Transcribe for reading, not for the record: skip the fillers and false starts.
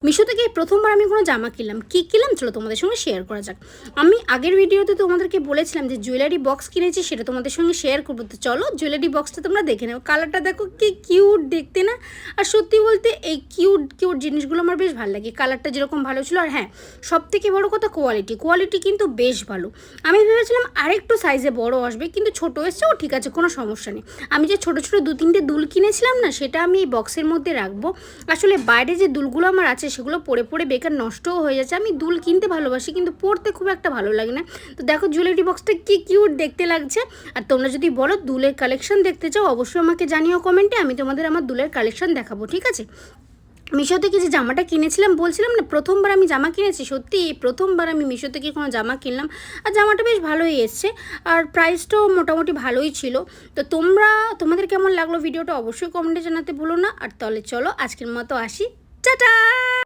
মিশো থেকে প্রথমবার আমি কোনো জামা কিনলাম। কী কিনলাম চলো তোমাদের সঙ্গে শেয়ার করা যাক। আমি আগের ভিডিওতে তোমাদেরকে বলেছিলাম যে জুয়েলারি বক্স কিনেছি, সেটা তোমাদের সঙ্গে শেয়ার করবো। তো চলো জুয়েলারি বক্সটা তোমরা দেখে নাও। কালারটা দেখো কি কিউট দেখতে না? আর সত্যি বলতে এই কিউট কিউট জিনিসগুলো আমার বেশ ভালো লাগে। কালারটা যেরকম ভালো ছিল, আর হ্যাঁ সবথেকে বড় কথা কোয়ালিটি কিন্তু বেশ ভালো। আমি ভেবেছিলাম আরেকটু সাইজে বড় আসবে, কিন্তু ছোটো এসছেও, ঠিক আছে কোনো সমস্যা নেই। আমি যে ছোটো ছোটো 2-3টে দুল কিনেছিলাম না, সেটা আমি এই বক্সের মধ্যে রাখবো। আসলে বাইরে যে দুলগুলো আমার আছে সেগুলো পরে পরে বেকার নষ্টও হয়ে যাচ্ছে। আমি দুল কিনতে ভালোবাসি কিন্তু পরতে খুব একটা ভালো লাগে না। তো দেখো জুয়েলারি বক্সটা কি কিউট দেখতে লাগছে। আর তোমরা যদি বলো দুলের কালেকশন দেখতে চাও, অবশ্যই আমাকে জানিও কমেন্টে, আমি তোমাদের আমার দুলের কালেকশন দেখাবো, ঠিক আছে। মিশো থেকে যে জামাটা কিনেছিলাম, বলছিলাম না প্রথমবার আমি জামা কিনেছি, সত্যি প্রথমবার আমি মিশো থেকে কোনো জামা কিনলাম। আর জামাটা বেশ ভালোই এসছে, আর প্রাইসটাও মোটামুটি ভালোই ছিল। তো তোমাদের কেমন লাগলো ভিডিওটা অবশ্যই কমেন্টে জানাতে ভুলো না। আর তাহলে চলো আজকের মতো আসি, টাটা।